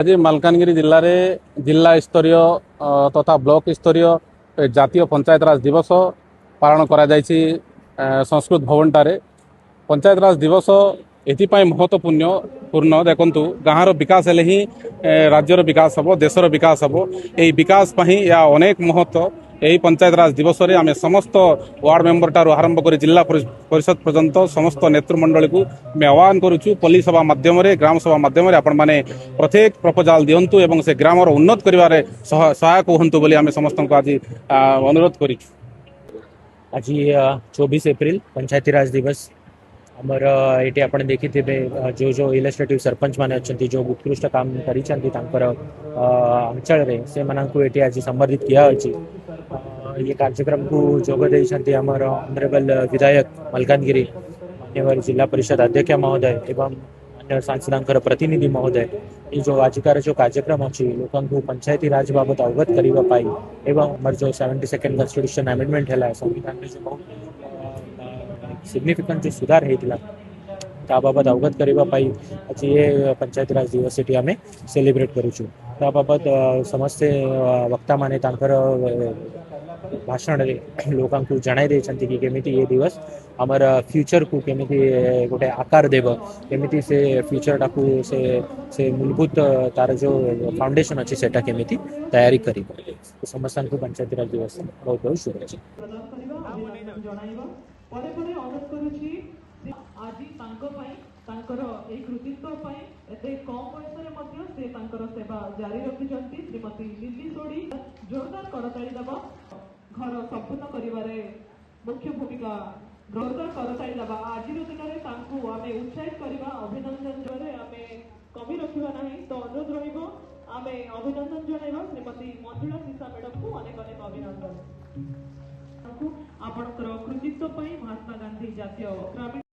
आज मालकानगिरी जिले में जिला स्तरीय तथा ब्लॉक स्तरीय जातीय पंचायत राज दिवस पालन करा जायछि संस्कृत भवनटारे। पंचायत राज दिवस एथिपाई महत्वपूर्ण देखंतु गाँवर विकास हेले ही राज्यर विकास हम देशर विकास हम यही विकास या अनेक महत्व यही पंचायत राज दिवस रे आमे समस्त वार्ड मेंबर ठारू आरंभ कर जिला परिषद पर्यंत समस्त नेतृमंडली को मैं आह्वान करुचु पल्ली सभा माध्यम ग्राम सभा माध्यम आपण माने प्रत्येक प्रपोजाल दिंतु एवं से ग्रामर उन्नत करिवारे सहायक हुंतु बोली आमे समस्त को आज अनुरोध करिछु। आज 24 एप्रिल पंचायती राज दिवस आमर ये आपने देखी थे जो जो इलस्ट्रेटिव सरपंच माने अच्छी जो उत्कृष्ट काम कर अंचल से ये आज संबर्धित किया ये कार्यक्रम को जोग देते आमर ऑनरेबल विधायक मलकानगिरी मान्यवर जिला परिषद अध्यक्ष महोदय एवं अन्य सांसद प्रतिनिधि महोदय ये जो आजिकार जो कार्यक्रम अच्छी लोक पंचायती राज बाबत अवगत करने एवं आमर जो 72nd कन्स्टिट्यूशन अमेंडमेंट है संविधान में जो बहुत सिग्निफिकेंट जो सुधार होता बाबत अवगत करने आज ये पंचायती राज दिवस ये आम सेलिब्रेट करूँ बाबत समस्ते वक्ता माने भाषण लोक जनाई देते कि केमी ये दिवस आमर फ्यूचर को केमी गोटे आकार देव केमी से फ्यूचर टाकू से मूलभूत तार जो फाउंडेशन अच्छी से केमी तैयारी कर समस्त को पंचायती राज दिवस बहुत बहुत शुभेच्छा। सेवा जारी रखिछंती श्रीमती लिली सोडी जोरदार करताली दबा घर संपूर्ण करिवारे मुख्य भूमिका जोरदार करताली दबा आज दिन में तांकु आमे उत्साहित करबा अभिनंदन जरे आमे कमी रखिबा नाही तो अनुरोध रहिबो आमे अभिनंदन जणाइबा श्रीमती मंजुला सीसा मैडम को अनेक अनेक अभिनंदन आपनकर कृतित्व पई महात्मा गांधी जातीय ग्रामीण